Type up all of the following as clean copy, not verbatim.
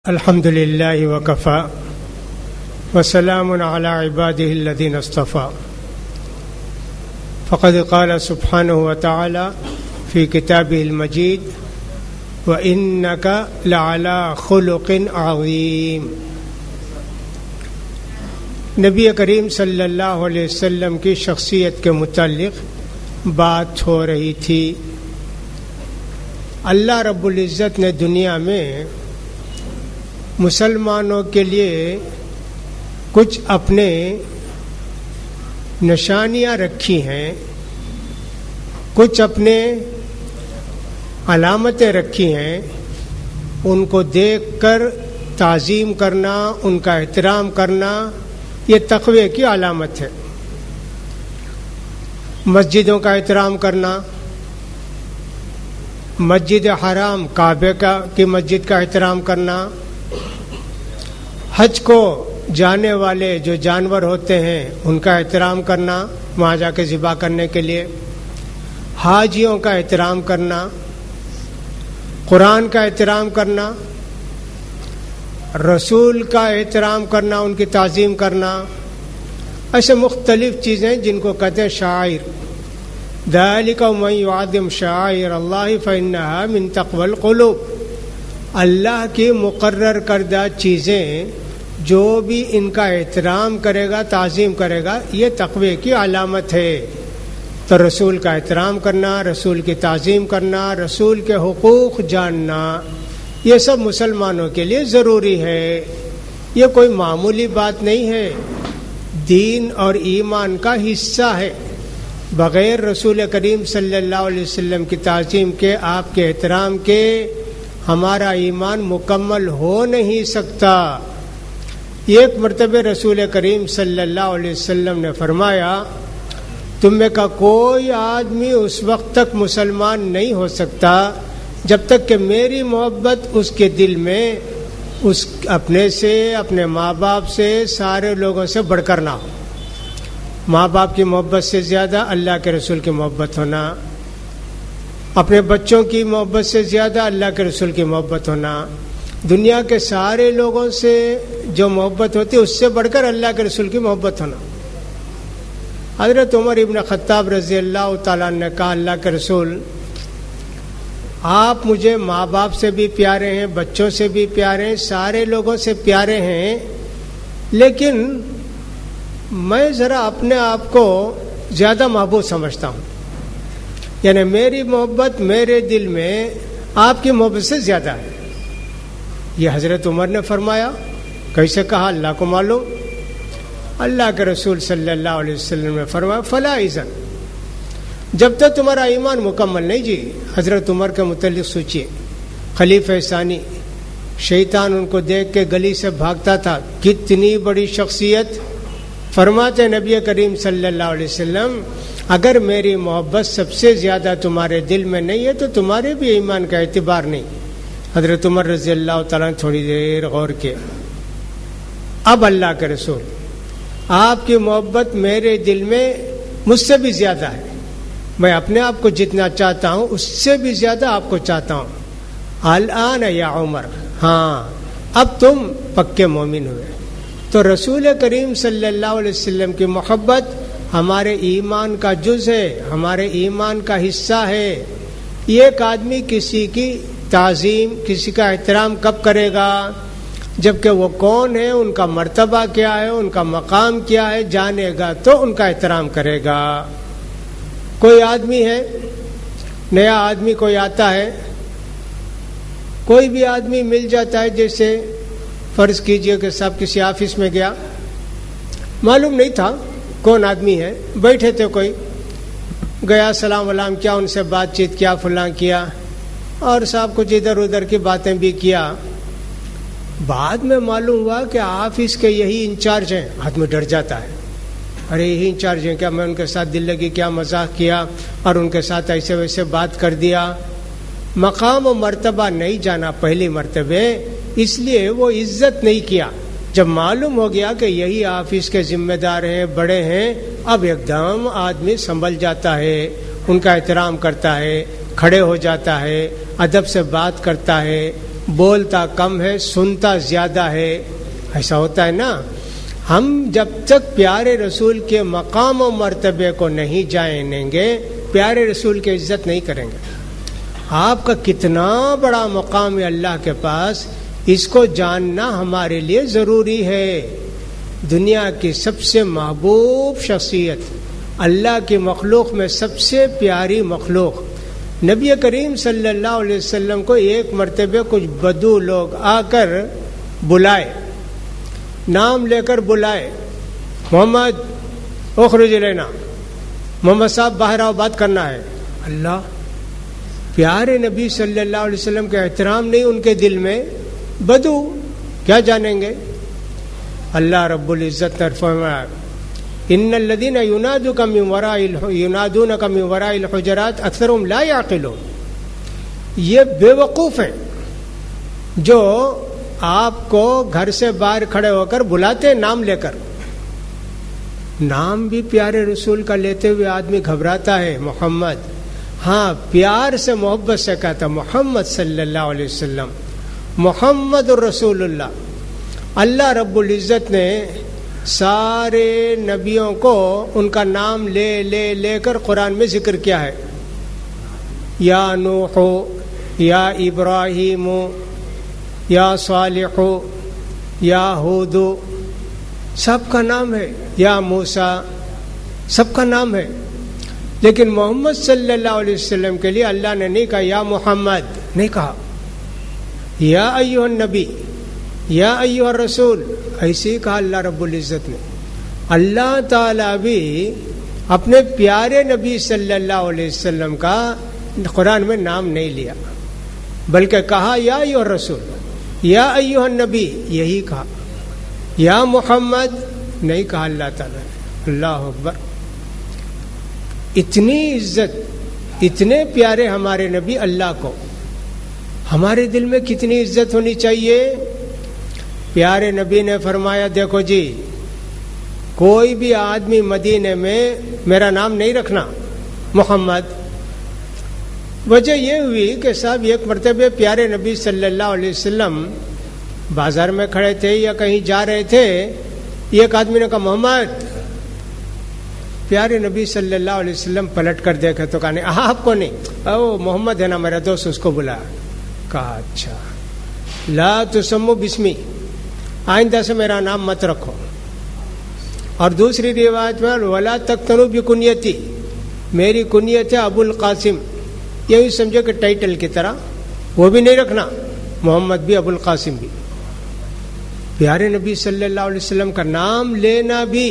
الحمد لله وكفى وسلام على عباده الذين اصطفى فقد قال سبحانه وتعالى في كتابه المجيد وإنك لعلى خلق عظيم۔ نبی کریم صلی اللہ علیہ وسلم کی شخصیت کے متعلق بات ہو رہی تھی۔ اللہ رب العزت نے دنیا میں مسلمانوں کے لیے کچھ اپنے نشانیاں رکھی ہیں، کچھ اپنے علامتیں رکھی ہیں، ان کو دیکھ کر تعظیم کرنا، ان کا احترام کرنا یہ تقوی کی علامت ہے۔ مسجدوں کا احترام کرنا، مسجد حرام کعبے کی مسجد کا احترام کرنا، حج کو جانے والے جو جانور ہوتے ہیں ان کا احترام کرنا، وہاں جا کے ذبح کرنے کے لیے، حاجیوں کا احترام کرنا، قرآن کا احترام کرنا، رسول کا احترام کرنا، ان کی تعظیم کرنا، ایسے مختلف چیزیں جن کو کہتے ہیں شعائر۔ ذالک ومن یعظم شعائر اللہ فإنہا من تقوی القلوب۔ اللہ کی مقرر کردہ چیزیں جو بھی ان کا احترام کرے گا، تعظیم کرے گا، یہ تقوی کی علامت ہے۔ تو رسول کا احترام کرنا، رسول کی تعظیم کرنا، رسول کے حقوق جاننا، یہ سب مسلمانوں کے لیے ضروری ہے۔ یہ کوئی معمولی بات نہیں ہے، دین اور ایمان کا حصہ ہے۔ بغیر رسول کریم صلی اللہ علیہ وسلم کی تعظیم کے، آپ کے احترام کے، ہمارا ایمان مکمل ہو نہیں سکتا۔ ایک مرتبہ رسول کریم صلی اللہ علیہ وسلم نے فرمایا، تم میں کا کوئی آدمی اس وقت تک مسلمان نہیں ہو سکتا جب تک کہ میری محبت اس کے دل میں اپنے سے، اپنے ماں باپ سے، سارے لوگوں سے بڑھ کر نہ ہو۔ ماں باپ کی محبت سے زیادہ اللہ کے رسول کی محبت ہونا، اپنے بچوں کی محبت سے زیادہ اللہ کے رسول کی محبت ہونا، دنیا کے سارے لوگوں سے جو محبت ہوتی ہے اس سے بڑھ کر اللہ کے رسول کی محبت ہونا۔ حضرت عمر ابن خطاب رضی اللہ تعالیٰ نے کہا، اللہ کے رسول آپ مجھے ماں باپ سے بھی پیارے ہیں، بچوں سے بھی پیارے ہیں، سارے لوگوں سے پیارے ہیں، لیکن میں ذرا اپنے آپ کو زیادہ محبوب سمجھتا ہوں، یعنی میری محبت میرے دل میں آپ کی محبت سے زیادہ ہے۔ یہ حضرت عمر نے فرمایا۔ کیسے کہا؟ اللہ کو معلوم۔ اللہ کے رسول صلی اللہ علیہ وسلم نے فرمایا، فلا اذن، جب تک تمہارا ایمان مکمل نہیں۔ جی حضرت عمر کے متعلق سوچئے، خلیفہ ثانی، شیطان ان کو دیکھ کے گلی سے بھاگتا تھا، کتنی بڑی شخصیت۔ فرماتے نبی کریم صلی اللہ علیہ وسلم، اگر میری محبت سب سے زیادہ تمہارے دل میں نہیں ہے تو تمہارے بھی ایمان کا اعتبار نہیں۔ حضرت عمر رضی اللہ تعالیٰ نے تھوڑی دیر غور کیا۔ اب اللہ کے رسول، آپ کی محبت میرے دل میں مجھ سے بھی زیادہ ہے، میں اپنے آپ کو جتنا چاہتا ہوں اس سے بھی زیادہ آپ کو چاہتا ہوں۔ الآن یا عمر، ہاں اب تم پکے مومن ہوئے۔ تو رسول کریم صلی اللہ علیہ وسلم کی محبت ہمارے ایمان کا جز ہے، ہمارے ایمان کا حصہ ہے۔ ایک آدمی کسی کی تعظیم، کسی کا احترام کب کرے گا؟ جبکہ وہ کون ہے، ان کا مرتبہ کیا ہے، ان کا مقام کیا ہے جانے گا تو ان کا احترام کرے گا۔ کوئی آدمی ہے، نیا آدمی کوئی آتا ہے، کوئی بھی آدمی مل جاتا ہے، جیسے فرض کیجئے کہ صاحب کسی آفس میں گیا، معلوم نہیں تھا کون آدمی ہے، بیٹھے تھے، کوئی گیا، سلام علام کیا، ان سے بات چیت کیا، فلاں کیا، اور صاحب کچھ ادھر ادھر کی باتیں بھی کیا۔ بعد میں معلوم ہوا کہ آفس کے یہی انچارج ہیں۔ آدمی ڈر جاتا ہے، ارے یہی انچارج ہیں کیا، میں ان کے ساتھ دل لگی کیا مذاق کیا اور ان کے ساتھ ایسے ویسے بات کر دیا۔ مقام و مرتبہ نہیں جانا پہلی مرتبہ، اس لیے وہ عزت نہیں کیا۔ جب معلوم ہو گیا کہ یہی آفس کے ذمہ دار ہیں، بڑے ہیں، اب ایک دم آدمی سنبھل جاتا ہے، ان کا احترام کرتا ہے، کھڑے ہو جاتا ہے، ادب سے بات کرتا ہے، بولتا کم ہے سنتا زیادہ ہے، ایسا ہوتا ہے نا. ہم جب تک پیارے رسول کے مقام و مرتبے کو نہیں جانیں گے پیارے رسول کی عزت نہیں کریں گے. آپ کا کتنا بڑا مقام ہے اللہ کے پاس، اس کو جاننا ہمارے لیے ضروری ہے. دنیا کی سب سے محبوب شخصیت، اللہ کی مخلوق میں سب سے پیاری مخلوق، نبی کریم صلی اللہ علیہ وسلم کو ایک مرتبہ کچھ بدو لوگ آ کر بلائے، نام لے کر بلائے، محمد اخرج لینا، محمد صاحب باہر آؤ بات کرنا ہے. اللہ، پیارے نبی صلی اللہ علیہ وسلم کا احترام نہیں ان کے دل میں، بدو کیا جانیں گے. اللہ رب العزت نے فرمایا ان الذين ينادونك من وراء الحجرات اکثرهم لا يعقلون. یہ بے وقوف ہیں جو آپ کو گھر سے باہر کھڑے ہو کر بلاتے نام لے کر. نام بھی پیارے رسول کا لیتے ہوئے آدمی گھبراتا ہے، محمد. ہاں، پیار سے محبت سے کہتا محمد صلی اللہ علیہ وسلم، محمد الرسول اللہ. اللہ رب العزت نے سارے نبیوں کو ان کا نام لے لے لے کر قرآن میں ذکر کیا ہے. یا نوح، یا ابراہیم، یا صالح، یا ہود، سب کا نام ہے. یا موسیٰ، سب کا نام ہے. لیکن محمد صلی اللہ علیہ وسلم کے لیے اللہ نے نہیں کہا یا محمد، نہیں کہا یا ایھا النبی، یا ایھا الرسول، ایسے ہی کہا اللہ رب العزت نے. اللہ تعالیٰ بھی اپنے پیارے نبی صلی اللہ علیہ وسلم کا قرآن میں نام نہیں لیا، بلکہ کہا یا ایھا الرسول، یا ایھا النبی، یہی کہا. یا محمد نہیں کہا اللہ تعالیٰ نے. اللہ اکبر. اتنی عزت، اتنے پیارے ہمارے نبی اللہ کو. ہمارے دل میں کتنی عزت ہونی چاہیے. پیارے نبی نے فرمایا دیکھو جی، کوئی بھی آدمی مدینے میں میرا نام نہیں رکھنا محمد. وجہ یہ ہوئی کہ صاحب ایک مرتبہ پیارے نبی صلی اللہ علیہ وسلم بازار میں کھڑے تھے یا کہیں جا رہے تھے، ایک آدمی نے کہا محمد. پیارے نبی صلی اللہ علیہ وسلم پلٹ کر دیکھے تو کہا نہیں، آپ کو نہیں، او محمد ہے نا میرا دوست، اس کو بلا. کہا اچھا، لا تسمو بسمی، آئندہ سے میرا نام مت رکھو. اور دوسری روایت میں ولا تقتنوا بکنیتی، میری کنیت ہے ابو القاسم، یہی سمجھو کہ ٹائٹل کی طرح، وہ بھی نہیں رکھنا، محمد بھی ابو القاسم بھی. پیارے نبی صلی اللہ علیہ وسلم کا نام لینا بھی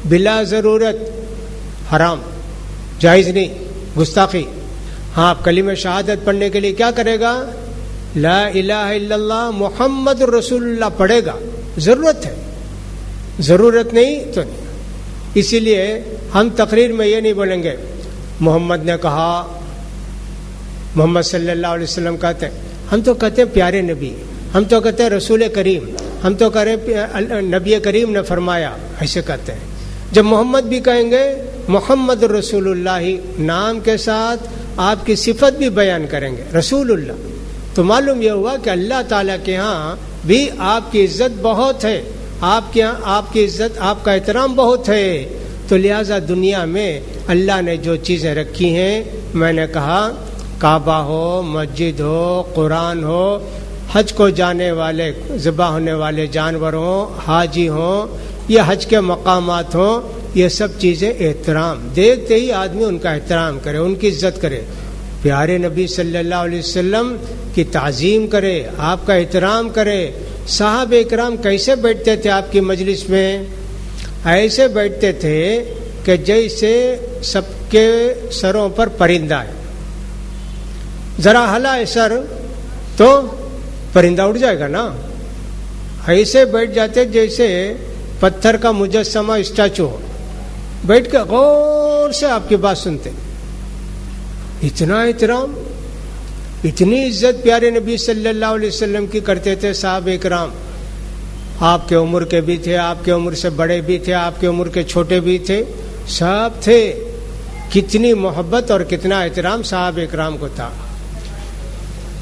بلا ضرورت حرام، جائز نہیں، گستاخی. ہاں، آپ کلمہ شہادت پڑھنے کے لیے کیا کرے گا؟ لا الہ الا اللہ محمد الرسول اللہ پڑھے گا. ضرورت ہے، ضرورت نہیں تو نہیں. اسی لیے ہم تقریر میں یہ نہیں بولیں گے محمد نے کہا، محمد صلی اللہ علیہ وسلم کہتے ہیں. ہم تو کہتے ہیں پیارے نبی، ہم تو کہتے ہیں رسول کریم، ہم تو کہہ رہے نبی کریم نے فرمایا، ایسے کہتے ہیں. جب محمد بھی کہیں گے محمد رسول اللہ، نام کے ساتھ آپ کی صفت بھی بیان کریں گے رسول اللہ، تو معلوم یہ ہوا کہ اللہ تعالیٰ کے ہاں بھی آپ کی عزت بہت ہے، آپ کے یہاں آپ کی عزت، آپ کا احترام بہت ہے. تو لہٰذا دنیا میں اللہ نے جو چیزیں رکھی ہیں، میں نے کہا کعبہ ہو، مسجد ہو، قرآن ہو، حج کو جانے والے ذبح ہونے والے جانور ہوں، حاجی ہوں، یا حج کے مقامات ہوں، یہ سب چیزیں احترام، دیکھتے ہی آدمی ان کا احترام کرے، ان کی عزت کرے. پیارے نبی صلی اللہ علیہ وسلم کی تعظیم کرے، آپ کا احترام کرے. صحابہ اکرام کیسے بیٹھتے تھے آپ کی مجلس میں؟ ایسے بیٹھتے تھے کہ جیسے سب کے سروں پر پرندہ ہے. ذرا ہلائے سر تو پرندہ اڑ جائے گا نا. ایسے بیٹھ جاتے جیسے پتھر کا مجسمہ اسٹیچو ہو، بیٹھ کے غور سے آپ کی بات سنتے. اتنا احترام، اتنی عزت پیارے نبی صلی اللہ علیہ وسلم کی کرتے تھے صحابہ کرام. آپ کے عمر کے بھی تھے، آپ کے عمر سے بڑے بھی تھے، آپ کے عمر کے چھوٹے بھی تھے، سب تھے. کتنی محبت اور کتنا احترام صحابہ کرام کو تھا.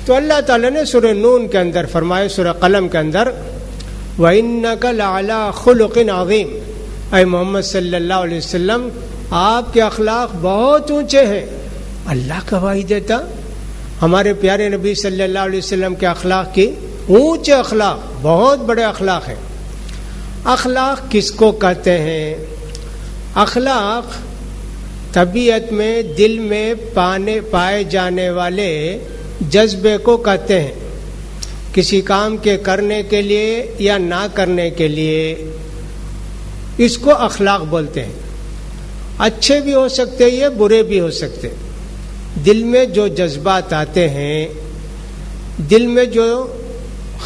تو اللہ تعالیٰ نے سورہ نون کے اندر فرمایا، سورہ قلم کے اندر وَإِنَّكَ لَعَلَىٰ خُلُقٍ عَظِيمٍ، اے محمد صلی اللہ علیہ وسلم آپ کے اخلاق بہت اونچے ہیں۔ اللہ گواہی دیتا ہمارے پیارے نبی صلی اللہ علیہ وسلم کے اخلاق کی، اونچے اخلاق، بہت بڑے اخلاق ہیں۔ اخلاق کس کو کہتے ہیں؟ اخلاق طبیعت میں، دل میں پائے جانے والے جذبے کو کہتے ہیں، کسی کام کے کرنے کے لیے یا نہ کرنے کے لیے، اس کو اخلاق بولتے ہیں۔ اچھے بھی ہو سکتے یہ، برے بھی ہو سکتے۔ دل میں جو جذبات آتے ہیں، دل میں جو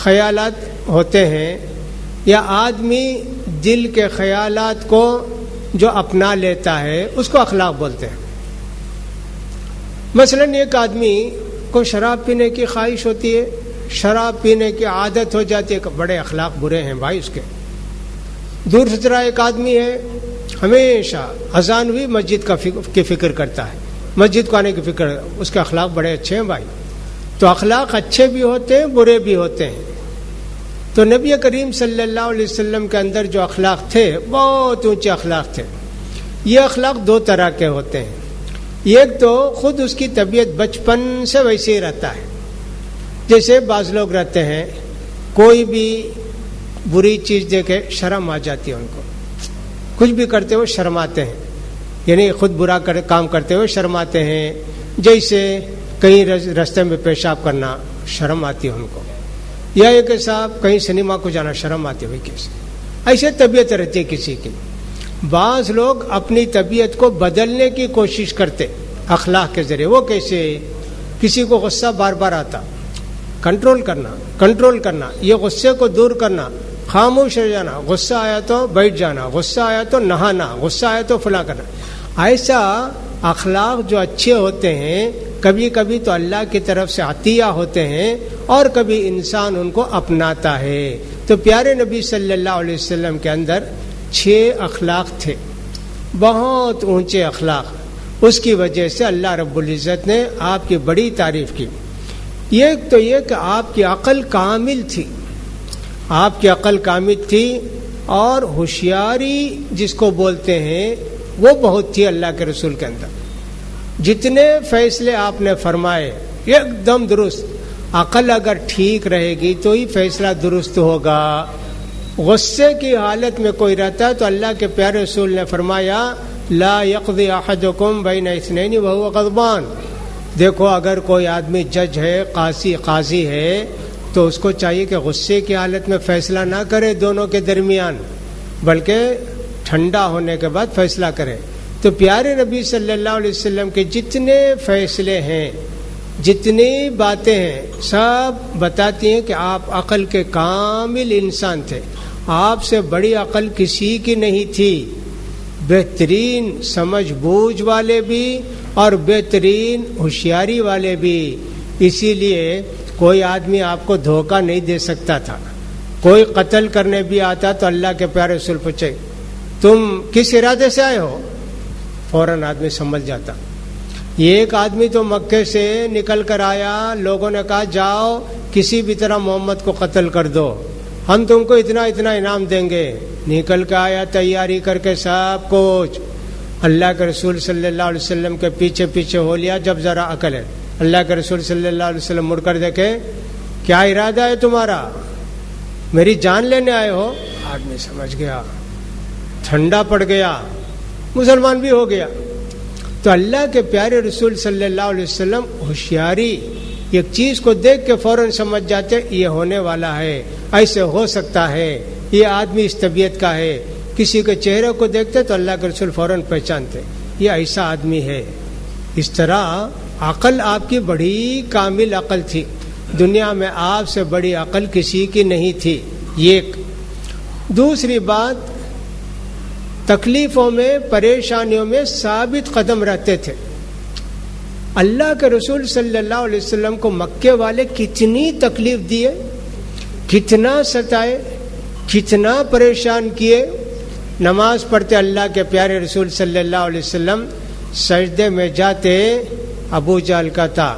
خیالات ہوتے ہیں، یا آدمی دل کے خیالات کو جو اپنا لیتا ہے، اس کو اخلاق بولتے ہیں۔ مثلا ایک آدمی کو شراب پینے کی خواہش ہوتی ہے، شراب پینے کی عادت ہو جاتی ہے، بڑے اخلاق برے ہیں بھائی اس کے۔ دور سترا ایک آدمی ہے، ہمیشہ اذان ہوئی مسجد کی فکر کرتا ہے، مسجد کو آنے کی فکر، اس کے اخلاق بڑے اچھے ہیں بھائی۔ تو اخلاق اچھے بھی ہوتے ہیں، برے بھی ہوتے ہیں۔ تو نبی کریم صلی اللہ علیہ وسلم کے اندر جو اخلاق تھے، بہت اونچے اخلاق تھے۔ یہ اخلاق دو طرح کے ہوتے ہیں۔ ایک تو خود اس کی طبیعت بچپن سے ویسے ہی رہتا ہے، جیسے بعض لوگ رہتے ہیں، کوئی بھی بری چیز دیکھے شرم آ جاتی ہے ان کو، کچھ بھی کرتے ہوئے شرماتے ہیں، یعنی خود برا کام کرتے ہوئے شرماتے ہیں، جیسے کہیں راستے میں پیشاب کرنا شرم آتی ہے ان کو، یا ایک صاحب کہیں سنیما کو جانا شرم آتی ہے، کیسے ایسے طبیعت رہتی ہے کسی کی۔ بعض لوگ اپنی طبیعت کو بدلنے کی کوشش کرتے اخلاق کے ذریعے۔ وہ کیسے؟ کسی کو غصہ بار بار آتا، کنٹرول کرنا، یہ غصے کو دور کرنا، خاموش رہ جانا، غصہ آیا تو بیٹھ جانا، غصہ آیا تو نہانا، غصہ آیا تو فلاں کرنا۔ ایسا اخلاق جو اچھے ہوتے ہیں، کبھی کبھی تو اللہ کی طرف سے عطیہ ہوتے ہیں اور کبھی انسان ان کو اپناتا ہے۔ تو پیارے نبی صلی اللہ علیہ وسلم کے اندر 6 اخلاق تھے، بہت اونچے اخلاق۔ اس کی وجہ سے اللہ رب العزت نے آپ کی بڑی تعریف کی۔ ایک تو یہ کہ آپ کی عقل کامل تھی، آپ کی عقل کامل تھی، اور ہوشیاری جس کو بولتے ہیں وہ بہت تھی اللہ کے رسول کے اندر۔ جتنے فیصلے آپ نے فرمائے ایک دم درست۔ عقل اگر ٹھیک رہے گی تو ہی فیصلہ درست ہوگا۔ غصے کی حالت میں کوئی رہتا ہے تو اللہ کے پیارے رسول نے فرمایا لا یقضی احدکم بین اثنین وہو غضبان۔ دیکھو اگر کوئی آدمی جج ہے، قاضی ہے، تو اس کو چاہیے کہ غصے کی حالت میں فیصلہ نہ کرے دونوں کے درمیان، بلکہ ٹھنڈا ہونے کے بعد فیصلہ کرے۔ تو پیارے نبی صلی اللہ علیہ وسلم کے جتنے فیصلے ہیں، جتنی باتیں ہیں، سب بتاتی ہیں کہ آپ عقل کے کامل انسان تھے۔ آپ سے بڑی عقل کسی کی نہیں تھی، بہترین سمجھ بوجھ والے بھی اور بہترین ہوشیاری والے بھی۔ اسی لیے کوئی آدمی آپ کو دھوکہ نہیں دے سکتا تھا۔ کوئی قتل کرنے بھی آتا تو اللہ کے پیارے رسول پوچھے تم کس ارادے سے آئے ہو، فوراً آدمی سمجھ جاتا۔ یہ ایک آدمی تو مکے سے نکل کر آیا، لوگوں نے کہا جاؤ کسی بھی طرح محمد کو قتل کر دو، ہم تم کو اتنا انعام دیں گے۔ نکل کے آیا تیاری کر کے سب کچھ، اللہ کے رسول صلی اللہ علیہ وسلم کے پیچھے پیچھے ہو لیا۔ جب ذرا عقل ہے، اللہ کے رسول صلی اللہ علیہ وسلم مڑ کر دیکھے کیا ارادہ ہے تمہارا، میری جان لینے آئے ہو؟ آدمی سمجھ گیا، ٹھنڈا پڑ گیا، مسلمان بھی ہو گیا۔ تو اللہ کے پیارے رسول صلی اللہ علیہ وسلم ہوشیاری، ایک چیز کو دیکھ کے فوراً سمجھ جاتے یہ ہونے والا ہے، ایسے ہو سکتا ہے، یہ آدمی اس طبیعت کا ہے۔ کسی کے چہرے کو دیکھتے تو اللہ کے رسول فوراً پہچانتے یہ ایسا آدمی ہے۔ اس طرح عقل آپ کی بڑی کامل عقل تھی، دنیا میں آپ سے بڑی عقل کسی کی نہیں تھی۔ ایک دوسری بات، تکلیفوں میں، پریشانیوں میں ثابت قدم رہتے تھے۔ اللہ کے رسول صلی اللہ علیہ وسلم کو مکے والے کتنی تکلیف دیے، کتنا ستائے، کتنا پریشان کیے۔ نماز پڑھتے اللہ کے پیارے رسول صلی اللہ علیہ وسلم، سجدے میں جاتے ابو جہل کا تھا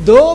2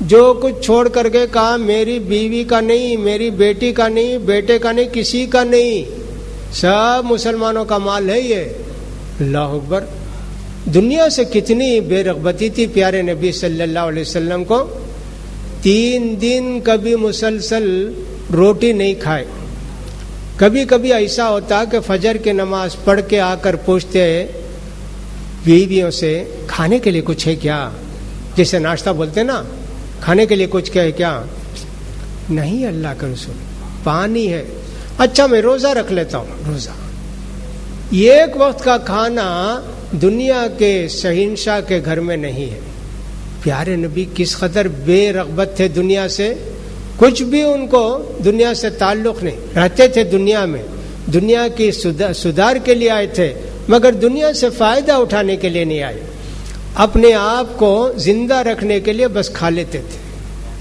جو کچھ چھوڑ کر کے کہا میری بیوی کا نہیں، میری بیٹی کا نہیں، بیٹے کا نہیں، کسی کا نہیں، سب مسلمانوں کا مال ہے یہ. اللہ اکبر. دنیا سے کتنی بے رغبتی تھی پیارے نبی صلی اللہ علیہ وسلم کو. 3 دن کبھی مسلسل روٹی نہیں کھائے. کبھی کبھی ایسا ہوتا کہ فجر کی نماز پڑھ کے آ کر پوچھتے بیویوں سے کھانے کے لیے کچھ ہے کیا، جیسے ناشتہ بولتے نا، کھانے کے لیے کچھ ہے کیا؟ نہیں اللہ کا رسول، پانی ہے. اچھا میں روزہ رکھ لیتا ہوں. روزہ ایک وقت کا کھانا دنیا کے شہنشاہ کے گھر میں نہیں ہے. پیارے نبی کس قدر بے رغبت تھے دنیا سے، کچھ بھی ان کو دنیا سے تعلق نہیں. رہتے تھے دنیا میں، دنیا کی سدھار کے لیے آئے تھے، مگر دنیا سے فائدہ اٹھانے کے لیے نہیں آئے. اپنے آپ کو زندہ رکھنے کے لیے بس کھا لیتے تھے.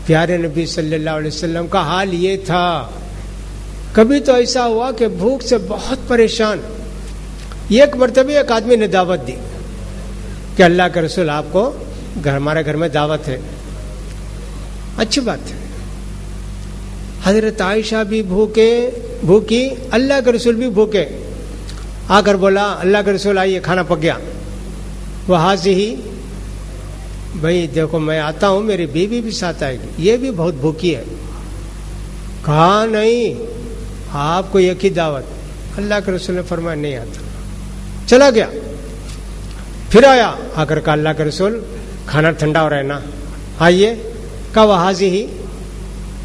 پیارے نبی صلی اللہ علیہ وسلم کا حال یہ تھا. کبھی تو ایسا ہوا کہ بھوک سے بہت پریشان. ایک مرتبہ ایک آدمی نے دعوت دی کہ اللہ کے رسول آپ کو ہمارے گھر میں دعوت ہے. اچھی بات ہے. حضرت عائشہ بھی بھوکی، اللہ کے رسول بھی بھوکے. آ کر بولا اللہ کے رسول آئیے کھانا پک گیا. وہاں سے ہی بھائی دیکھو میں آتا ہوں، میری بیوی بھی ساتھ آئے گی، یہ بھی بہت بھوکی ہے. کہا نہیں آپ کو ایک ہی دعوت. اللہ کے رسول نے فرمایا نہیں آتا. چلا گیا. پھر آیا، آ کر کہا اللہ کے رسول کھانا ٹھنڈا ہو رہا ہے نا، آئیے. کہا وہاں سے ہی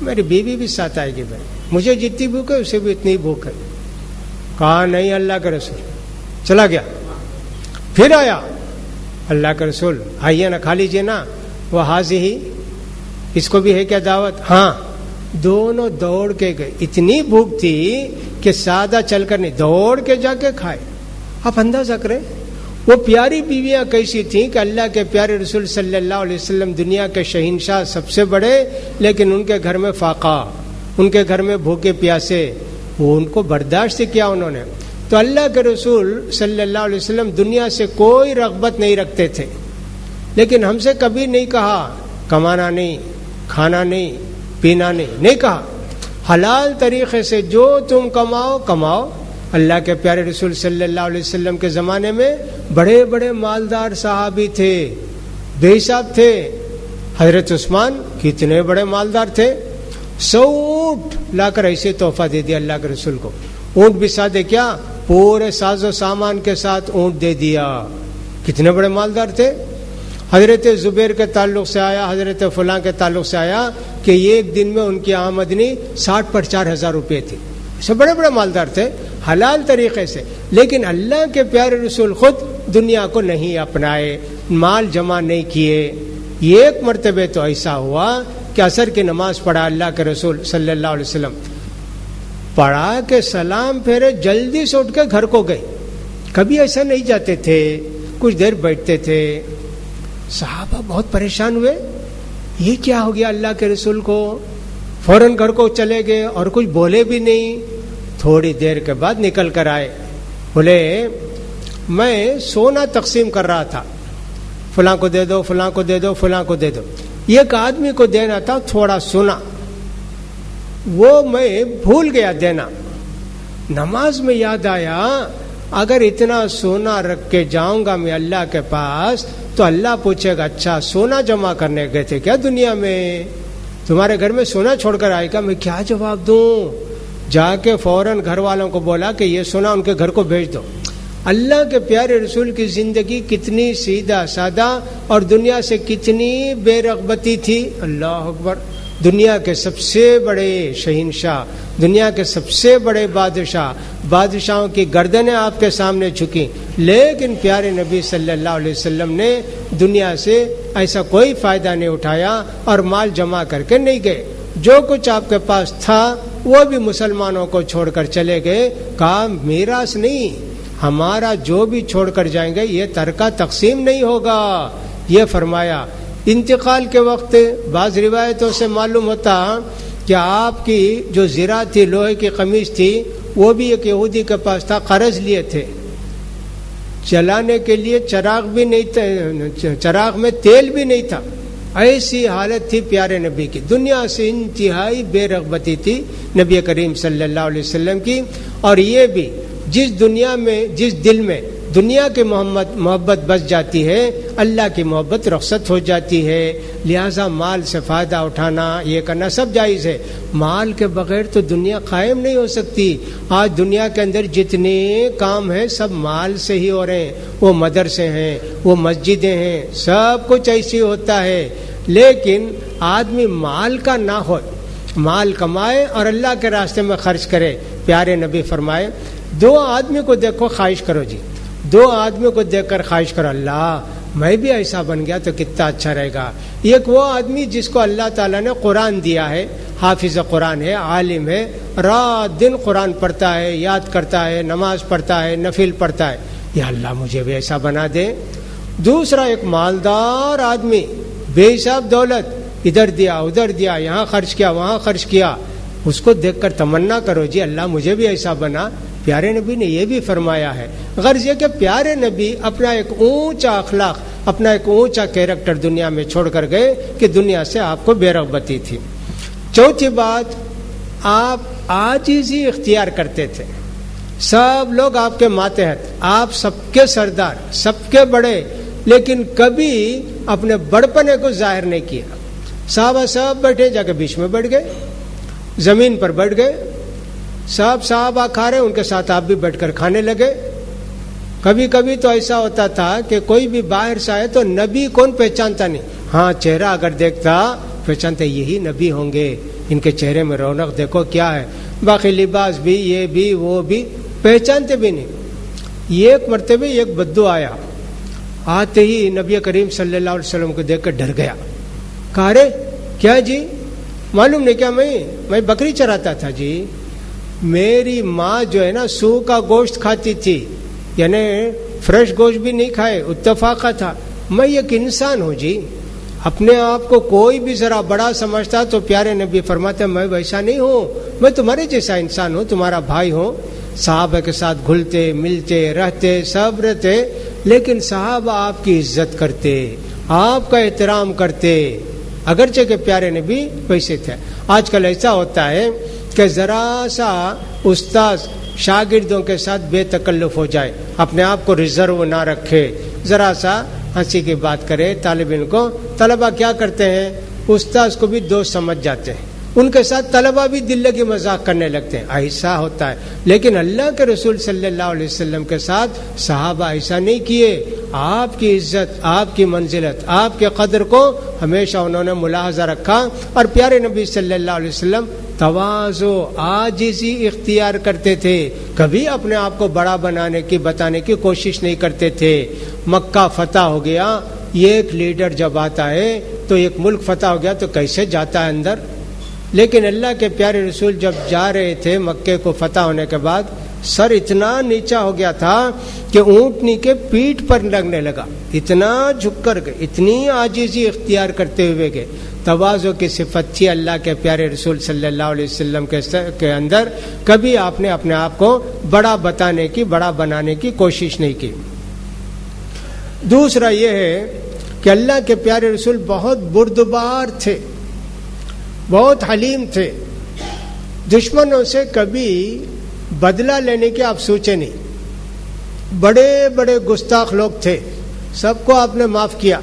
میری بیوی بھی ساتھ آئے گی، بھائی مجھے جتنی بھوک ہے اسے بھی اتنی بھوک ہے. کہا نہیں اللہ کے رسول. چلا گیا. پھر آیا، اللہ کے رسول آئیے نا کھا لیجیے نا. وہ حاضر ہی اس کو بھی ہے کیا دعوت؟ ہاں. دونوں دوڑ کے گئے. اتنی بھوک تھی کہ سادہ چل کر نہیں، دوڑ کے جا کے کھائے. آپ اندازہ کریں وہ پیاری بیویاں کیسی تھیں کہ اللہ کے پیارے رسول صلی اللہ علیہ وسلم دنیا کے شہنشاہ سب سے بڑے، لیکن ان کے گھر میں فاقہ، ان کے گھر میں بھوکے پیاسے، وہ ان کو برداشت کیا انہوں نے. تو اللہ کے رسول صلی اللہ علیہ وسلم دنیا سے کوئی رغبت نہیں رکھتے تھے، لیکن ہم سے کبھی نہیں کہا کمانا نہیں، کھانا نہیں، پینا نہیں کہا. حلال طریقے سے جو تم کماؤ کماؤ. اللہ کے پیارے رسول صلی اللہ علیہ وسلم کے زمانے میں بڑے بڑے مالدار صحابی تھے، بے حساب تھے. حضرت عثمان کتنے بڑے مالدار تھے، 100 اونٹ لا کر ایسے تحفہ دے دیا اللہ کے رسول کو. اونٹ بسا دے کیا، پورے ساز و سامان کے ساتھ اونٹ دے دیا. کتنے بڑے مالدار تھے. حضرت زبیر کے تعلق سے آیا، حضرت فلاں کے تعلق سے آیا کہ ایک دن میں ان کی آمدنی 60 پر 4,000 روپے تھی. ایسے بڑے بڑے مالدار تھے حلال طریقے سے. لیکن اللہ کے پیارے رسول خود دنیا کو نہیں اپنائے، مال جمع نہیں کیے. ایک مرتبہ تو ایسا ہوا کہ عصر کی نماز پڑھا اللہ کے رسول صلی اللہ علیہ وسلم، پڑھا کہ سلام پھیرے جلدی سے اٹھ کے گھر کو گئے. کبھی ایسا نہیں جاتے تھے، کچھ دیر بیٹھتے تھے. صحابہ بہت پریشان ہوئے، یہ کیا ہو گیا اللہ کے رسول کو. فوراً گھر کو چلے گئے اور کچھ بولے بھی نہیں. تھوڑی دیر کے بعد نکل کر آئے، بولے میں سونا تقسیم کر رہا تھا، فلاں کو دے دو، فلاں کو دے دو، فلاں کو دے دو. ایک آدمی کو دینا تھا تھوڑا سونا، وہ میں بھول گیا دینا. نماز میں یاد آیا اگر اتنا سونا رکھ کے جاؤں گا میں اللہ کے پاس تو اللہ پوچھے گا اچھا سونا جمع کرنے گئے تھے کیا دنیا میں، تمہارے گھر میں سونا چھوڑ کر آئے گا. میں کیا جواب دوں. جا کے فوراً گھر والوں کو بولا کہ یہ سونا ان کے گھر کو بھیج دو. اللہ کے پیارے رسول کی زندگی کتنی سیدھا سادہ اور دنیا سے کتنی بے رغبتی تھی. اللہ اکبر. دنیا کے سب سے بڑے شہنشاہ، دنیا کے سب سے بڑے بادشاہوں کی گردنیں آپ کے سامنے جھکی، لیکن پیارے نبی صلی اللہ علیہ وسلم نے دنیا سے ایسا کوئی فائدہ نہیں اٹھایا اور مال جمع کر کے نہیں گئے. جو کچھ آپ کے پاس تھا وہ بھی مسلمانوں کو چھوڑ کر چلے گئے. کہا میراث نہیں، ہمارا جو بھی چھوڑ کر جائیں گے یہ ترکہ تقسیم نہیں ہوگا. یہ فرمایا. انتقال کے وقت بعض روایتوں سے معلوم ہوتا کہ آپ کی جو زرہ تھی، لوہے کی قمیص تھی، وہ بھی ایک یہودی کے پاس تھا، قرض لیے تھے. چلانے کے لیے چراغ بھی نہیں تھا، چراغ میں تیل بھی نہیں تھا. ایسی حالت تھی پیارے نبی کی، دنیا سے انتہائی بے رغبتی تھی نبی کریم صلی اللہ علیہ وسلم کی. اور یہ بھی جس دنیا میں، جس دل میں دنیا کی محبت بس جاتی ہے، اللہ کی محبت رخصت ہو جاتی ہے. لہذا مال سے فائدہ اٹھانا، یہ کرنا سب جائز ہے. مال کے بغیر تو دنیا قائم نہیں ہو سکتی. آج دنیا کے اندر جتنے کام ہیں سب مال سے ہی ہو رہے ہیں. وہ مدرسے ہیں، وہ مسجدیں ہیں، سب کچھ ایسے ہوتا ہے. لیکن آدمی مال کا نہ ہو، مال کمائے اور اللہ کے راستے میں خرچ کرے. پیارے نبی فرمائے دو آدمی کو دیکھو خواہش کرو جی، دو آدمی کو دیکھ کر خواہش کرو اللہ میں بھی ایسا بن گیا تو کتنا اچھا رہے گا. ایک وہ آدمی جس کو اللہ تعالیٰ نے قرآن دیا ہے، حافظ قرآن ہے، عالم ہے، رات دن قرآن پڑھتا ہے، یاد کرتا ہے، نماز پڑھتا ہے، نفل پڑھتا ہے، یا اللہ مجھے بھی ایسا بنا دے. دوسرا ایک مالدار آدمی، بے حساب دولت، ادھر دیا ادھر دیا، یہاں خرچ کیا وہاں خرچ کیا، اس کو دیکھ کر تمنا کرو جی اللہ مجھے بھی ایسا بنا. پیارے نبی نے یہ بھی فرمایا ہے. غرض یہ کہ پیارے نبی اپنا ایک اونچا اخلاق، اپنا ایک اونچا کیریکٹر دنیا میں چھوڑ کر گئے کہ دنیا سے آپ کو بے رغبتی تھی. چوتھی بات، آپ عاجزی اختیار کرتے تھے. سب لوگ آپ کے ماتحت، آپ سب کے سردار، سب کے بڑے، لیکن کبھی اپنے بڑپنے کو ظاہر نہیں کیا. صحابہ سب بیٹھے، جا کے بیچ میں بیٹھ گئے، زمین پر بیٹھ گئے. سب صحابہ کھا رہے، ان کے ساتھ آپ بھی بیٹھ کر کھانے لگے. کبھی کبھی تو ایسا ہوتا تھا کہ کوئی بھی باہر سے آئے تو نبی کون پہچانتا نہیں، ہاں چہرہ اگر دیکھتا پہچانتے یہی نبی ہوں گے، ان کے چہرے میں رونق دیکھو کیا ہے. باقی لباس بھی، یہ بھی وہ بھی پہچانتے بھی نہیں. ایک مرتبہ ایک بدو آیا، آتے ہی نبی کریم صلی اللہ علیہ وسلم کو دیکھ کر ڈر گیا. کہا رے کیا جی؟ معلوم نہیں کیا میں بکری چراتا تھا جی. میری ماں جو ہے نا سو کا گوشت کھاتی تھی، یعنی فریش گوشت بھی نہیں کھائے، اتفاقہ تھا. میں ایک انسان ہوں جی. اپنے آپ کو کوئی بھی ذرا بڑا سمجھتا تو پیارے نبی فرماتے میں ویسا نہیں ہوں، میں تمہارے جیسا انسان ہوں، تمہارا بھائی ہوں. صحابہ کے ساتھ گھلتے ملتے رہتے سب رہتے، لیکن صحابہ آپ کی عزت کرتے، آپ کا احترام کرتے، اگرچہ کہ پیارے نبی ویسے تھے. آج کل ایسا ہوتا ہے کہ ذرا سا استاذ شاگردوں کے ساتھ بے تکلف ہو جائے، اپنے آپ کو ریزرو نہ رکھے، ذرا سا ہنسی کی بات کرے طالب علم کو، طلبہ کیا کرتے ہیں استاذ کو بھی دوست سمجھ جاتے ہیں، ان کے ساتھ طلبہ بھی دل لگی مذاق کرنے لگتے ہیں. ایسا ہوتا ہے. لیکن اللہ کے رسول صلی اللہ علیہ وسلم کے ساتھ صحابہ ایسا نہیں کیے. آپ کی عزت، آپ کی منزلت، آپ کے قدر کو ہمیشہ انہوں نے ملاحظہ رکھا. اور پیارے نبی صلی اللہ علیہ وسلم تواضع، عاجزی اختیار کرتے تھے. کبھی اپنے آپ کو بڑا بتانے کی کوشش نہیں کرتے تھے. مکہ فتح ہو گیا، ایک لیڈر جب آتا ہے تو ایک ملک فتح ہو گیا تو کیسے جاتا ہے اندر. لیکن اللہ کے پیارے رسول جب جا رہے تھے مکے کو فتح ہونے کے بعد، سر اتنا نیچا ہو گیا تھا کہ اونٹنی کے پیٹھ پر لگنے لگا، اتنا جھک کر گئے، اتنی عاجزی اختیار کرتے ہوئے گئے. تواضع کی صفت تھی اللہ کے پیارے رسول صلی اللہ علیہ وسلم کے اندر. کبھی آپ نے اپنے آپ کو بڑا بتانے کی، بڑا بنانے کی کوشش نہیں کی. دوسرا یہ ہے کہ اللہ کے پیارے رسول بہت بردبار تھے، بہت حلیم تھے. دشمنوں سے کبھی بدلہ لینے کی آپ سوچے نہیں. بڑے بڑے گستاخ لوگ تھے، سب کو آپ نے معاف کیا.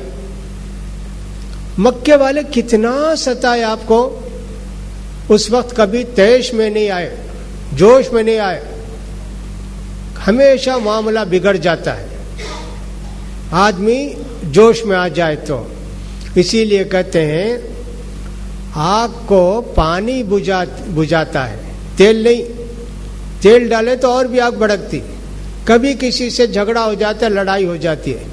مکے والے کتنا ستائے آپ کو، اس وقت کبھی تیش میں نہیں آئے، جوش میں نہیں آئے. ہمیشہ معاملہ بگڑ جاتا ہے آدمی جوش میں آ جائے تو. اسی لیے کہتے ہیں آگ کو پانی بجھاتا ہے، تیل نہیں. تیل ڈالے تو اور بھی آگ بھڑکتی. کبھی کسی سے جھگڑا ہو جاتا ہے، لڑائی ہو جاتی ہے،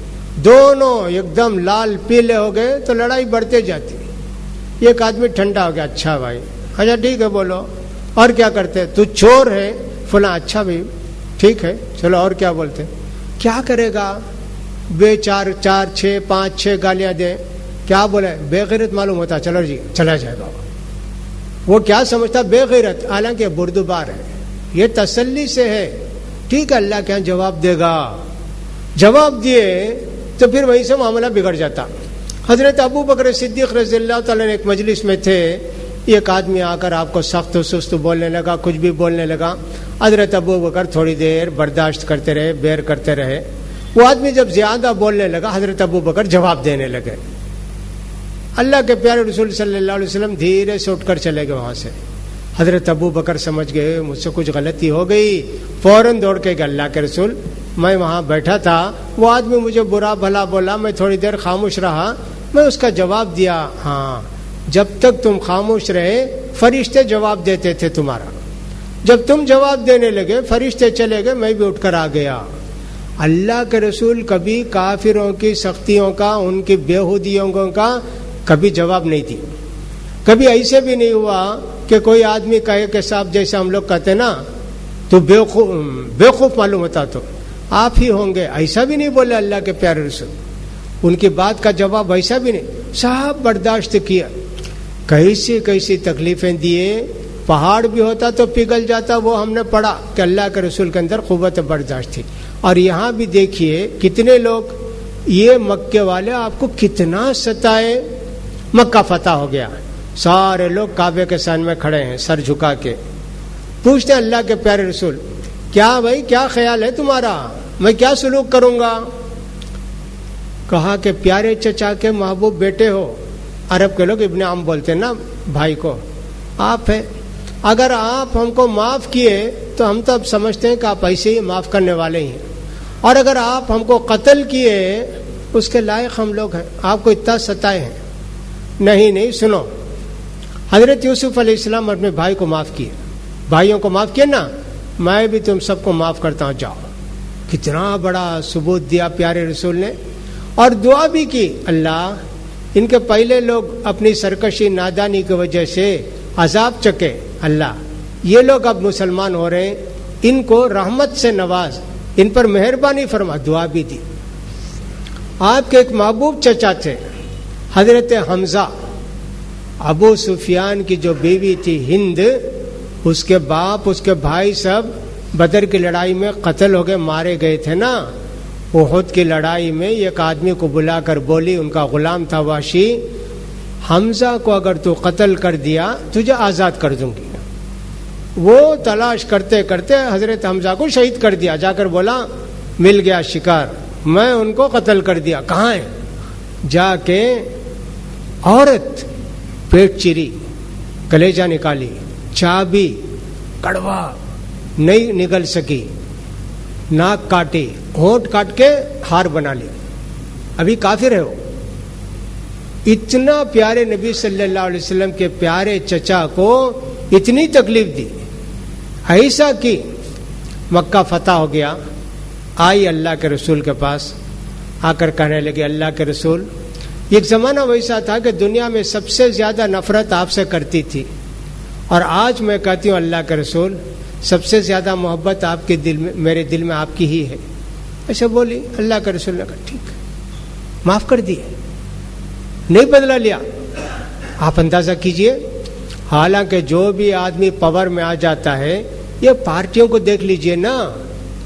دونوں ایک دم لال پیلے ہو گئے تو لڑائی بڑھتے جاتی. ایک آدمی ٹھنڈا ہو گیا، اچھا بھائی، اچھا ٹھیک ہے بولو، اور کیا کرتے؟ تو چور ہے فلاں، اچھا بھائی ٹھیک ہے چلو، اور کیا بولتے؟ کیا کرے گا؟ بے چار 6 5 6 گالیاں دے، کیا بولے؟ بے غیرت معلوم ہوتا، چلو جی چلا جائے گا. وہ کیا سمجھتا بے غیرت، حالانکہ بردبار ہے. یہ تسلی سے ہے، ٹھیک ہے اللہ کے یہاں جواب دے گا. جواب دیے تو پھر وہیں سے معاملہ بگڑ جاتا. حضرت ابو بکر صدیق رضی اللہ تعالیٰ نے ایک مجلس میں تھے، ایک آدمی آ کر آپ کو سخت و سست بولنے لگا، کچھ بھی بولنے لگا. حضرت ابو بکر تھوڑی دیر برداشت کرتے رہے، بیر کرتے رہے. وہ آدمی جب زیادہ بولنے لگا حضرت ابو بکر جواب دینے لگے. اللہ کے پیارے رسول صلی اللہ علیہ وسلم دھیرے سے اٹھ کر چلے گئے وہاں سے. حضرت ابو بکر سمجھ گئے مجھ سے کچھ غلطی ہو گئی، فوراً دوڑ کے کہ اللہ کے رسول میں وہاں بیٹھا تھا، وہ آدمی مجھے برا بھلا بولا، میں تھوڑی دیر خاموش رہا، میں اس کا جواب دیا. ہاں، جب تک تم خاموش رہے فرشتے جواب دیتے تھے تمہارا، جب تم جواب دینے لگے فرشتے چلے گئے، میں بھی اٹھ کر آ گیا. اللہ کے رسول کبھی کافروں کی سختیوں کا، ان کی بیہودیوں کا کبھی جواب نہیں دی. کبھی ایسے بھی نہیں ہوا کہ کوئی آدمی کہے کہ صاحب جیسے ہم لوگ کہتے نا تو بیوقوف معلوم ہوتا تو آپ ہی ہوں گے، ایسا بھی نہیں بولے اللہ کے پیارے رسول. ان کی بات کا جواب ایسا بھی نہیں، صاحب برداشت کیا. کیسی کیسی تکلیفیں دیے، پہاڑ بھی ہوتا تو پگھل جاتا، وہ ہم نے پڑھا کہ اللہ کے رسول کے اندر قوت برداشت تھی. اور یہاں بھی دیکھیے کتنے لوگ، یہ مکے والے آپ کو کتنا ستائے. مکہ فتح ہو گیا، سارے لوگ کعبے کے سامنے میں کھڑے ہیں سر جھکا کے، پوچھتے ہیں اللہ کے پیارے رسول کیا بھائی کیا خیال ہے تمہارا، میں کیا سلوک کروں گا. کہا کہ پیارے چچا کے محبوب بیٹے ہو، عرب کے لوگ ابن عم بولتے ہیں نا بھائی کو، آپ ہیں، اگر آپ ہم کو معاف کیے تو ہم تو اب سمجھتے ہیں کہ آپ ایسے ہی معاف کرنے والے ہی ہیں، اور اگر آپ ہم کو قتل کیے اس کے لائق ہم لوگ ہیں، آپ کو اتنا ستائے ہیں. نہیں سنو، حضرت یوسف علیہ السلام اپنے بھائی کو معاف کیے، بھائیوں کو معاف کیے نا، میں بھی تم سب کو معاف کرتا ہوں، جاؤ. کتنا بڑا ثبوت دیا پیارے رسول نے. اور دعا بھی کی، اللہ ان کے پہلے لوگ اپنی سرکشی نادانی کی وجہ سے عذاب چکے، اللہ یہ لوگ اب مسلمان ہو رہے ہیں، ان کو رحمت سے نواز، ان پر مہربانی فرما. دعا بھی دی. آپ کے ایک محبوب چچا تھے حضرت حمزہ، ابو سفیان کی جو بیوی تھی ہند، اس کے باپ اس کے بھائی سب بدر کی لڑائی میں قتل ہو گئے، مارے گئے تھے نا. احد کی لڑائی میں ایک آدمی کو بلا کر بولی، ان کا غلام تھا وحشی، حمزہ کو اگر تو قتل کر دیا تجھے آزاد کر دوں گی. وہ تلاش کرتے کرتے حضرت حمزہ کو شہید کر دیا، جا کر بولا مل گیا شکار، میں ان کو قتل کر دیا. کہاں ہے؟ جا کے عورت پیٹ چری، کلیجہ نکالی، چابی، کڑوا نہیں نگل سکی، ناک کاٹی، ہونٹ کاٹ کے ہار بنا لی. ابھی کافر ہے وہ. اتنا پیارے نبی صلی اللہ علیہ وسلم کے پیارے چچا کو اتنی تکلیف دی، ایسا کی. مکہ فتح ہو گیا، آئی اللہ کے رسول کے پاس، آ کر کہنے لگے اللہ کے رسول، ایک زمانہ ویسا تھا کہ دنیا میں سب سے زیادہ نفرت آپ سے کرتی تھی، اور آج میں کہتی ہوں اللہ کے رسول سب سے زیادہ محبت آپ کے دل میں، میرے دل میں آپ کی ہی ہے. ایسے بولی. اللہ کے رسول نے کہا ٹھیک معاف کر دیے، نہیں بدلا لیا. آپ اندازہ کیجئے، حالانکہ جو بھی آدمی پاور میں آ جاتا ہے، یہ پارٹیوں کو دیکھ لیجئے نا،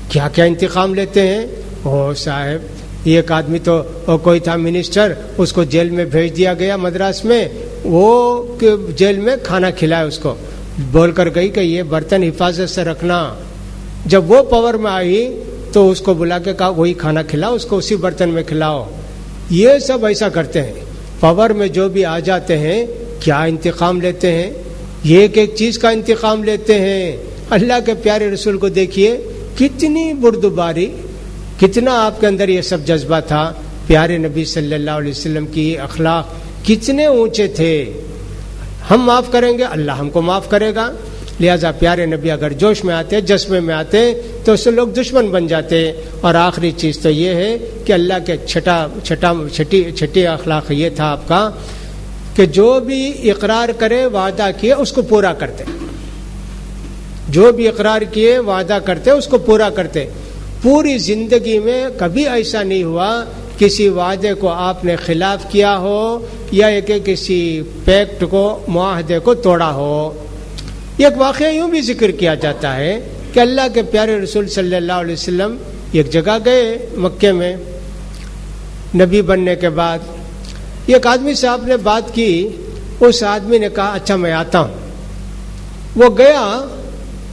کیا کیا انتقام لیتے ہیں. او صاحب، ایک آدمی تو کوئی تھا منسٹر، اس کو جیل میں بھیج دیا گیا مدراس میں، وہ جیل میں کھانا کھلایا، اس کو بول کر گئی کہ یہ برتن حفاظت سے رکھنا. جب وہ پاور میں آئی تو اس کو بلا کے کہا وہی کھانا کھلاؤ، اس کو اسی برتن میں کھلاؤ. یہ سب ایسا کرتے ہیں، پاور میں جو بھی آ جاتے ہیں کیا انتقام لیتے ہیں، یہ ایک چیز کا انتقام لیتے ہیں. اللہ کے پیارے رسول کو دیکھیے، کتنی بردباری، کتنا آپ کے اندر یہ سب جذبہ تھا. پیارے نبی صلی اللہ علیہ وسلم کی اخلاق کتنے اونچے تھے. ہم معاف کریں گے، اللہ ہم کو معاف کرے گا. لہذا پیارے نبی اگر جوش میں آتے، جذبے میں آتے تو اس سے لوگ دشمن بن جاتے. اور آخری چیز تو یہ ہے کہ اللہ کے چھٹی اخلاق یہ تھا آپ کا کہ جو بھی اقرار کرے وعدہ کیے اس کو پورا کرتے، جو بھی اقرار کیے وعدہ کرتے اس کو پورا کرتے. پوری زندگی میں کبھی ایسا نہیں ہوا کسی وعدے کو آپ نے خلاف کیا ہو یا کسی پیکٹ کو، معاہدے کو توڑا ہو. ایک واقعہ یوں بھی ذکر کیا جاتا ہے کہ اللہ کے پیارے رسول صلی اللہ علیہ وسلم ایک جگہ گئے مکے میں، نبی بننے کے بعد ایک آدمی سے آپ نے بات کی، اس آدمی نے کہا اچھا میں آتا ہوں. وہ گیا،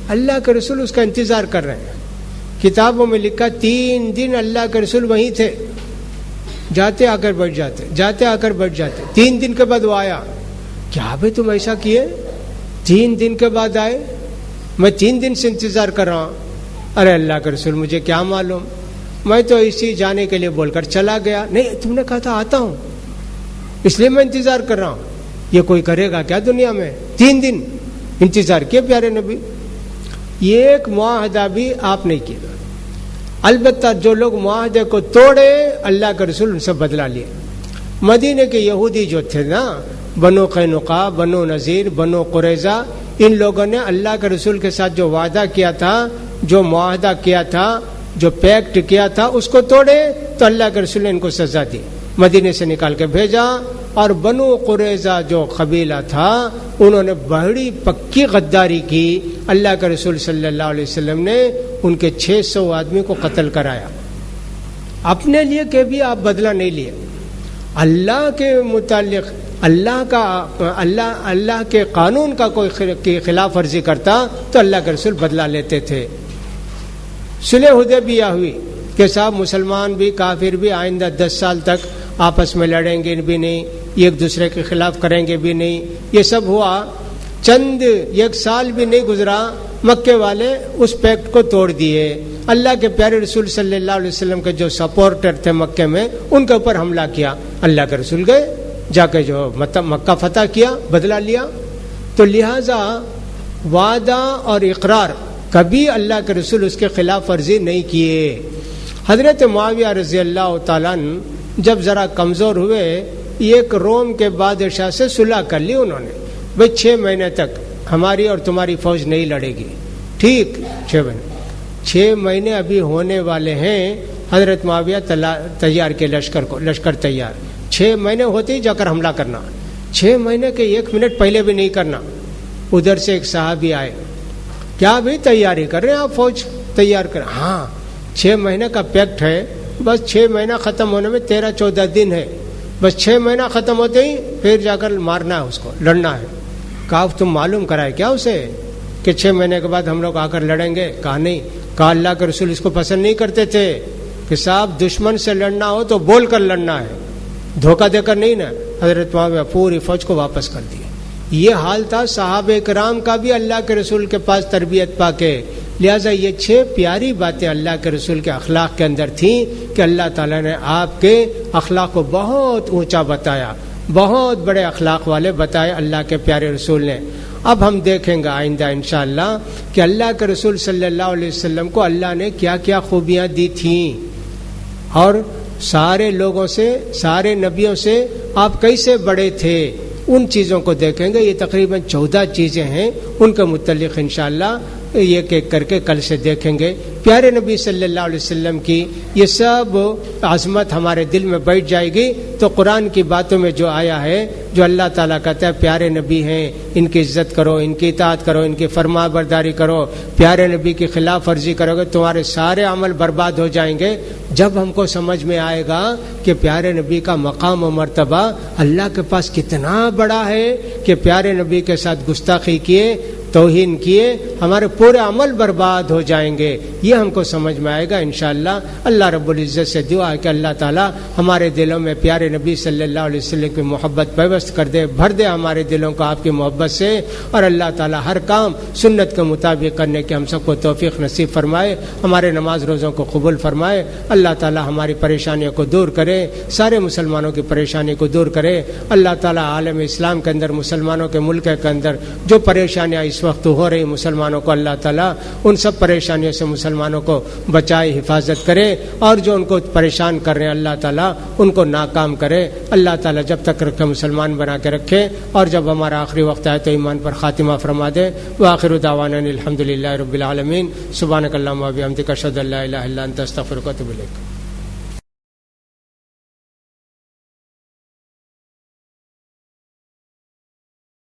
اللہ کے رسول اس کا انتظار کر رہے ہیں. کتابوں میں لکھا 3 دن اللہ کے رسول وہیں تھے، جاتے آ کر بیٹھ جاتے، جاتے آ کر بیٹھ جاتے. 3 دن کے بعد وہ آیا. کیا بھائی تم ایسا کیے؟ 3 دن کے بعد آئے، میں 3 دن سے انتظار کر رہا ہوں. ارے اللہ کے رسول مجھے کیا معلوم، میں تو اسی جانے کے لیے بول کر چلا گیا. نہیں تم نے کہا تھا آتا ہوں، اس لیے میں انتظار کر رہا ہوں. یہ کوئی کرے گا کیا دنیا میں؟ 3 دن انتظار کیے پیارے نبی. یہ ایک معاہدہ بھی آپ نہیں کیا. البتہ جو لوگ معاہدے کو توڑے اللہ کے رسول ان سے بدلہ لیے. مدینے کے یہودی جو تھے نا، بنو قینقاع، بنو نذیر، بنو قریظہ، ان لوگوں نے اللہ کے رسول کے ساتھ جو وعدہ کیا تھا، جو معاہدہ کیا تھا، جو پیکٹ کیا تھا، اس کو توڑے تو اللہ کے رسول نے ان کو سزا دی، مدینے سے نکال کے بھیجا. اور بنو قریظہ جو قبیلہ تھا انہوں نے بڑی پکی غداری کی. اللہ کے رسول صلی اللہ علیہ وسلم نے ان کے 600 آدمی کو قتل کرایا. اپنے لیے کہ بھی آپ بدلہ نہیں لیے، اللہ کے متعلق اللہ کے قانون کا کوئی خلاف ورزی کرتا تو اللہ کے رسول بدلہ لیتے تھے. صلح حدیبیہ ہوئی کہ صاحب مسلمان بھی کافر بھی آئندہ 10 سال تک آپس میں لڑیں گے بھی نہیں، ایک دوسرے کے خلاف کریں گے بھی نہیں. یہ سب ہوا، چند 1 سال بھی نہیں گزرا مکے والے اس پیکٹ کو توڑ دیے. اللہ کے پیارے رسول صلی اللہ علیہ وسلم کے جو سپورٹر تھے مکے میں ان کے اوپر حملہ کیا. اللہ کے رسول گئے جا کے جو مکہ فتح کیا، بدلہ لیا. تو لہذا وعدہ اور اقرار کبھی اللہ کے رسول اس کے خلاف ورزی نہیں کیے. حضرت معاویہ رضی اللہ تعالیٰ جب ذرا کمزور ہوئے، ایک روم کے بادشاہ سے صلح کر لی انہوں نے، بھئی 6 مہینے تک ہماری اور تمہاری فوج نہیں لڑے گی. ٹھیک، 6 مہینے ابھی ہونے والے ہیں. حضرت معاویہ تیار کے لشکر تیار. 6 مہینے ہوتے ہی جا کر حملہ کرنا، 6 مہینے کے 1 منٹ پہلے بھی نہیں کرنا. ادھر سے ایک صحابی آئے، کیا بھی تیاری کر رہے ہیں آپ؟ فوج تیار کر. ہاں 6 مہینے کا پیکٹ ہے، بس 6 مہینہ ختم ہونے میں 13-14 دن ہے، بس 6 مہینہ ختم ہوتے ہی پھر جا کر مارنا ہے، اس کو لڑنا ہے. کہا تم معلوم کرائے کیا اسے کہ 6 مہینے کے بعد ہم لوگ آ کر لڑیں گے؟ کہا نہیں. کہا اللہ کے رسول اس کو پسند نہیں کرتے تھے کہ صاحب دشمن سے لڑنا ہو تو بول کر لڑنا ہے، دھوکہ دے کر نہیں نا. حضرت معاویہ پوری فوج کو واپس کر دیا. یہ حال تھا صحابہ کرام کا بھی اللہ کے رسول کے پاس تربیت پا کے. لہٰذا یہ 6 پیاری باتیں اللہ کے رسول کے اخلاق کے اندر تھیں کہ اللہ تعالیٰ نے آپ کے اخلاق کو بہت اونچا بتایا، بہت بڑے اخلاق والے بتائے اللہ کے پیارے رسول نے. اب ہم دیکھیں گے آئندہ انشاءاللہ کہ اللہ کے رسول صلی اللہ علیہ وسلم کو اللہ نے کیا کیا خوبیاں دی تھیں، اور سارے لوگوں سے، سارے نبیوں سے آپ کیسے بڑے تھے، ان چیزوں کو دیکھیں گے. یہ تقریباً 14 چیزیں ہیں، ان کے متعلق انشاءاللہ ایک ایک کر کے کل سے دیکھیں گے. پیارے نبی صلی اللہ علیہ وسلم کی یہ سب عظمت ہمارے دل میں بیٹھ جائے گی تو قرآن کی باتوں میں جو آیا ہے، جو اللہ تعالیٰ کہتا ہے پیارے نبی ہیں، ان کی عزت کرو، ان کی اطاعت کرو، ان کی فرما برداری کرو. پیارے نبی کی خلاف ورزی کرو گے تمہارے سارے عمل برباد ہو جائیں گے. جب ہم کو سمجھ میں آئے گا کہ پیارے نبی کا مقام و مرتبہ اللہ کے پاس کتنا بڑا ہے کہ پیارے نبی کے ساتھ گستاخی کیے، توہین کیے، ہمارے پورے عمل برباد ہو جائیں گے. یہ ہم کو سمجھ میں آئے گا انشاءاللہ. اللہ رب العزت سے دعا ہے کہ اللہ تعالیٰ ہمارے دلوں میں پیارے نبی صلی اللہ علیہ وسلم کی محبت پیوست کر دے، بھر دے ہمارے دلوں کو آپ کی محبت سے، اور اللہ تعالیٰ ہر کام سنت کے مطابق کرنے کے ہم سب کو توفیق نصیب فرمائے. ہمارے نماز روزوں کو قبول فرمائے. اللہ تعالیٰ ہماری پریشانیوں کو دور کرے، سارے مسلمانوں کی پریشانی کو دور کرے. اللہ تعالیٰ عالم اسلام کے اندر، مسلمانوں کے ملک کے اندر جو پریشانیاں اس وقت ہو رہی مسلمانوں کو، اللہ تعالیٰ ان سب پریشانیوں سے مسلمانوں کو بچائے، حفاظت کرے، اور جو ان کو پریشان کر رہے ہیں اللہ تعالیٰ ان کو ناکام کرے. اللہ تعالیٰ جب تک رکھے مسلمان بنا کے رکھے، اور جب ہمارا آخری وقت آئے تو ایمان پر خاتمہ فرما دے. وآخر دعوانا الحمدللہ رب العالمین. سبحانک اللہم و بحمدک اشہد ان لا الہ الا انت استغفرک و اتوب الیک.